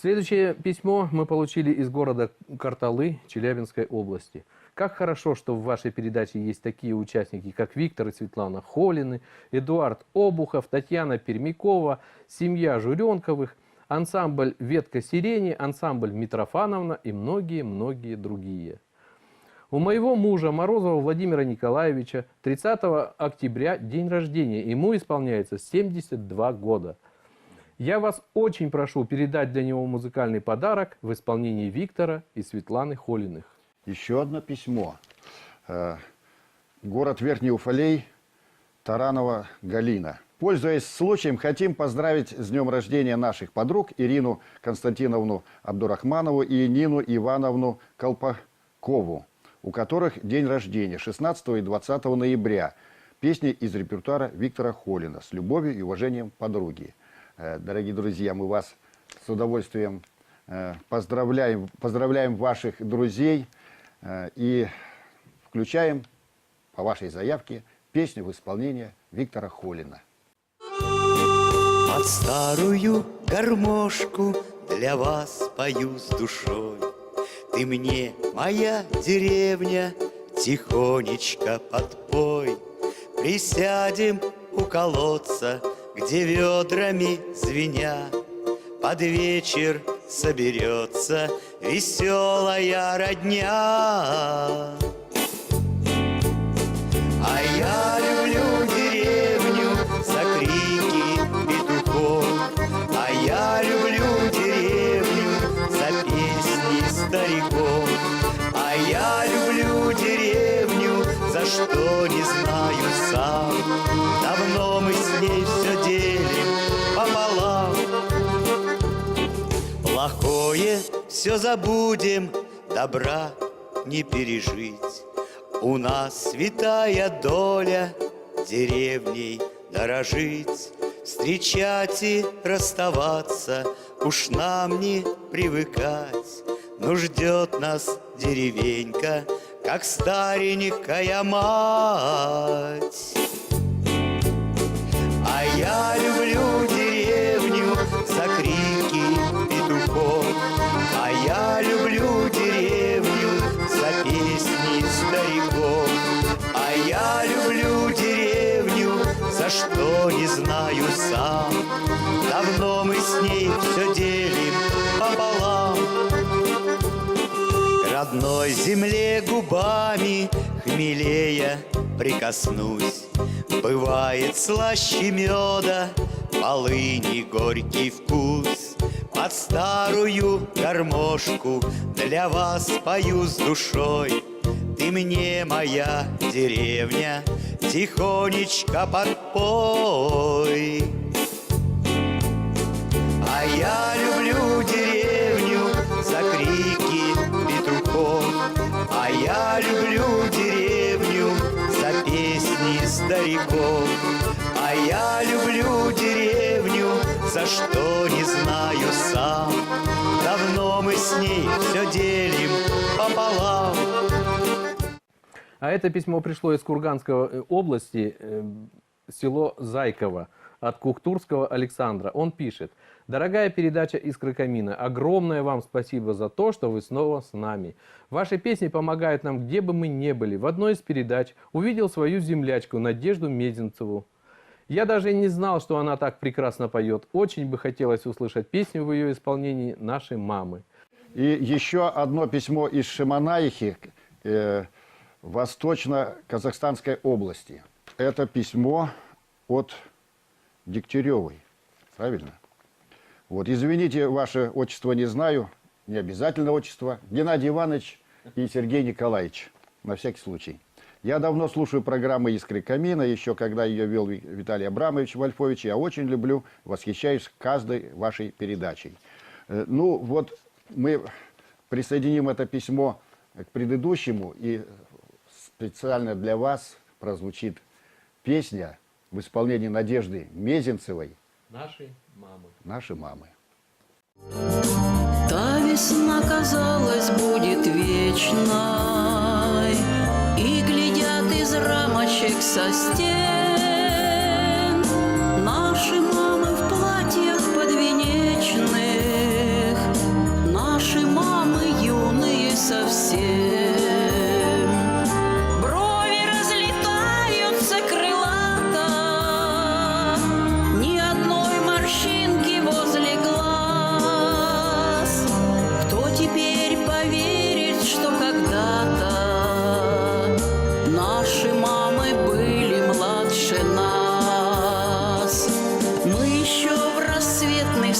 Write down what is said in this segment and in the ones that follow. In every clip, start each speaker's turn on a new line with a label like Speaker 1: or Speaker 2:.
Speaker 1: Следующее письмо мы получили из города Карталы Челябинской области. Как хорошо, что в вашей передаче есть такие участники, как Виктор и Светлана Холины, Эдуард Обухов, Татьяна Пермякова, семья Журенковых, ансамбль «Ветка сирени», ансамбль «Митрофановна» и многие-многие другие. У моего мужа Морозова Владимира Николаевича 30 октября день рождения. Ему исполняется 72 года. Я вас очень прошу передать для него музыкальный подарок в исполнении Виктора и Светланы Холиных.
Speaker 2: Еще одно письмо. Город Верхний Уфалей, Таранова Галина. Пользуясь случаем, хотим поздравить с днем рождения наших подруг Ирину Константиновну Абдурахманову и Нину Ивановну Колпакову, у которых день рождения 16 и 20 ноября. Песни из репертуара Виктора Холина «С любовью и уважением подруги». Дорогие друзья, мы вас с удовольствием поздравляем ваших друзей и включаем по вашей заявке песню в исполнении Виктора Холина.
Speaker 3: Под старую гармошку для вас пою с душой. Ты мне, моя деревня, тихонечко подпой. Присядем у колодца, где ведрами звеня, под вечер соберется веселая родня. А я люблю деревню за крики петухов, а я люблю деревню за песни стариков, а я люблю деревню, за что не знаю сам. Давно мы с ней все делим пополам. Плохое все забудем, добра не пережить. У нас святая доля деревней дорожить. Встречать и расставаться уж нам не привыкать. Но ждет нас деревенька, как старенькая мать. А я люблю деревню за крики петухов, а я люблю деревню за песни стариков, а я люблю деревню, за что не знаю сам. Давно мы с ней все делим пополам. К родной земле губами хмелея прикоснусь. Бывает слаще меда, полыни горький вкус. Под старую гармошку для вас пою с душой. Ты мне, моя деревня, тихонечко подпой. А я люблю деревню за крики петухов, а я люблю деревню за песни стариков, а я люблю деревню, за что не знаю сам. Давно мы с ней все делим пополам.
Speaker 1: А это письмо пришло из Курганской области, село Зайково, от Кухтурского Александра. Он пишет: «Дорогая передача «Искры камина», огромное вам спасибо за то, что вы снова с нами. Ваши песни помогают нам, где бы мы ни были. В одной из передач увидел свою землячку Надежду Мезенцеву. Я даже не знал, что она так прекрасно поет. Очень бы хотелось услышать песню в ее исполнении нашей мамы».
Speaker 2: И еще одно письмо из Шемонаихи, Восточно-Казахстанской области. Это письмо от Дегтяревой. Правильно? Вот, извините, ваше отчество не знаю, не обязательно отчество. Геннадий Иванович и Сергей Николаевич, на всякий случай. Я давно слушаю программы «Искры камина», еще когда ее вел Виталий Абрамович Вольфович. Я очень люблю, восхищаюсь каждой вашей передачей. Ну вот, мы присоединим это письмо к предыдущему, и специально для вас прозвучит песня в исполнении Надежды Мезенцевой
Speaker 1: Нашей мамы.
Speaker 2: «Наши мамы».
Speaker 4: Та весна, казалось, будет вечной, и глядят из рамочек со стен наши мамы в платьях подвенечных,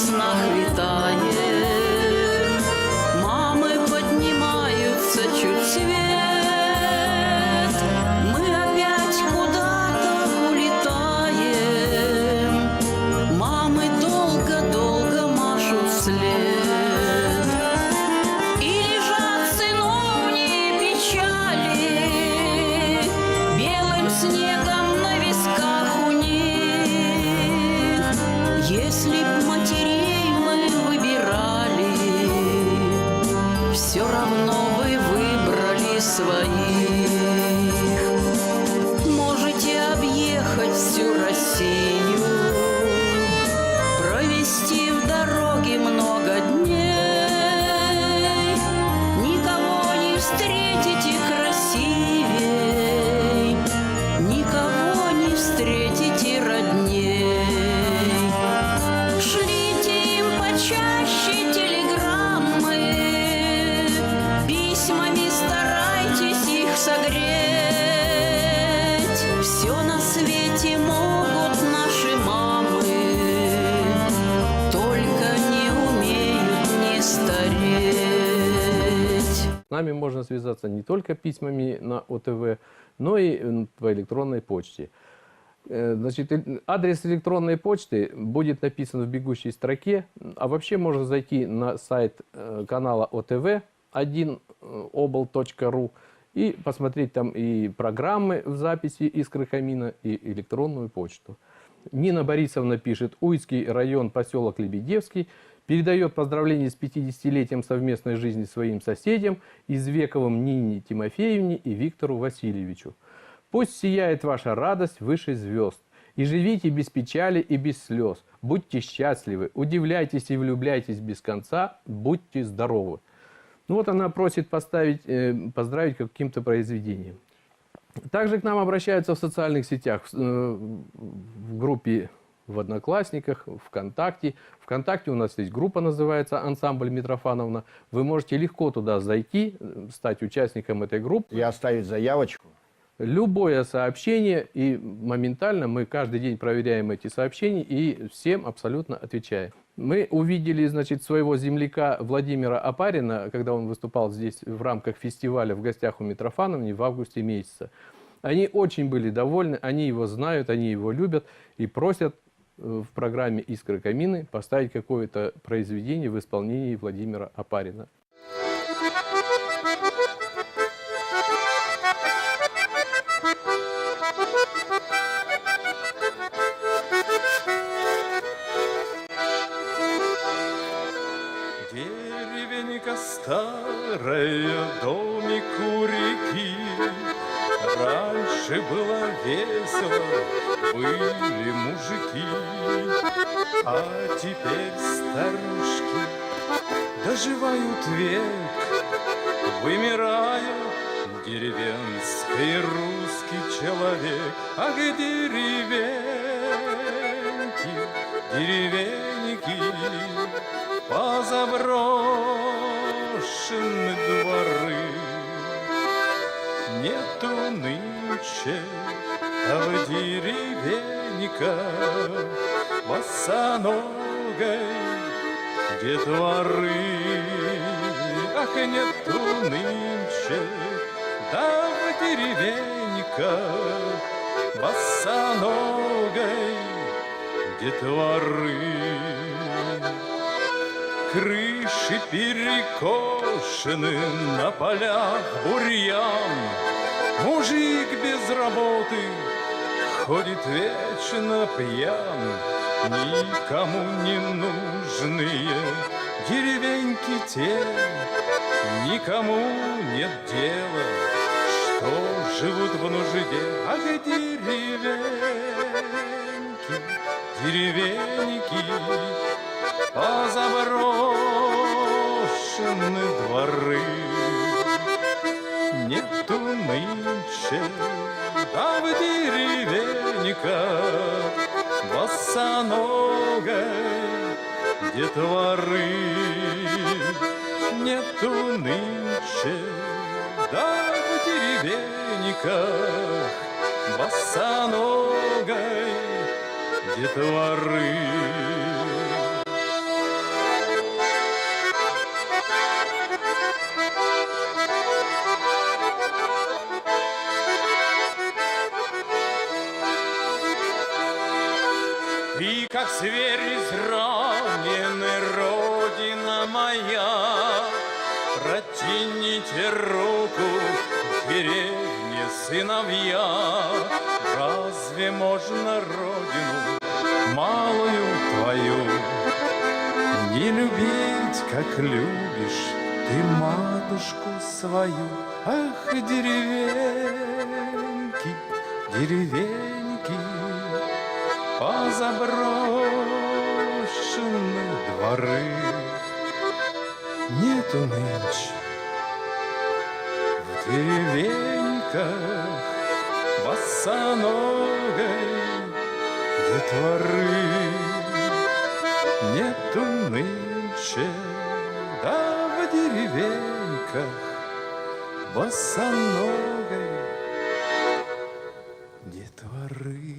Speaker 4: снах витаем. Мамы поднимаются чуть свет, мы опять куда-то улетаем. Мамы долго-долго машут вслед, и лежат сыновние печали белым снегом на висках у них. Если б матерей мы выбирали, все равно бы выбрали своих. Можете объехать всю Россию, провести в дороге много дней, никого не встретите красивей, никого не встретите родней. Шлите им почаще телеграммы, письмами старайтесь их согреть. Все на свете могут наши мамы, только не умеют не стареть.
Speaker 1: С нами можно связаться не только письмами на ОТВ, но и по электронной почте. Значит, адрес электронной почты будет написан в бегущей строке, а вообще можно зайти на сайт канала ОТВ 1obl.ru и посмотреть там и программы в записи «Искры камина», и электронную почту. Нина Борисовна пишет: Уйский район, поселок Лебедевский, передает поздравления с 50-летием совместной жизни своим соседям Извековым Нине Тимофеевне и Виктору Васильевичу. Пусть сияет ваша радость выше звезд, и живите без печали и без слез. Будьте счастливы, удивляйтесь и влюбляйтесь без конца, будьте здоровы. Ну вот она просит поздравить каким-то произведением. Также к нам обращаются в социальных сетях, в группе в Одноклассниках, ВКонтакте. ВКонтакте у нас есть группа, называется «Ансамбль Митрофановна». Вы можете легко туда зайти, стать участником этой группы.
Speaker 2: И оставить заявочку.
Speaker 1: Любое сообщение, и моментально мы каждый день проверяем эти сообщения и всем абсолютно отвечаем. Мы увидели, значит, своего земляка Владимира Опарина, когда он выступал здесь в рамках фестиваля в гостях у Митрофановны в августе месяце. Они очень были довольны, они его знают, они его любят и просят в программе «Искры камины» поставить какое-то произведение в исполнении Владимира Опарина.
Speaker 5: Деревенька старая, домик у реки. Раньше было весело, были мужики, а теперь старушки доживают век, вымирая деревенский русский человек. А где деревеньки, деревеньки, позаброшены дворы? Нету нынче в деревеньках босоногой детворы. Ах, нету нынче да в деревеньках босоногой детворы. Крыши перекошены, на полях бурьян. Мужик без работы ходит вечно пьян. Никому не нужные деревеньки те, никому нет дела, что живут в нужде. А где деревеньки, деревеньки, позаброшены дворы? Нету нынче, а в деревеньках босоногой детворы. Нету нынче, да в деревеньках босоногой детворы. моя, протяните руку к деревне, сыновья. Разве можно родину малую твою не любить, как любишь ты матушку свою? Ах, деревеньки, деревеньки, позаброшены дворы. Нету нынче в деревеньках босоногой детворы. Нету нынче, да в деревеньках босоногой детворы.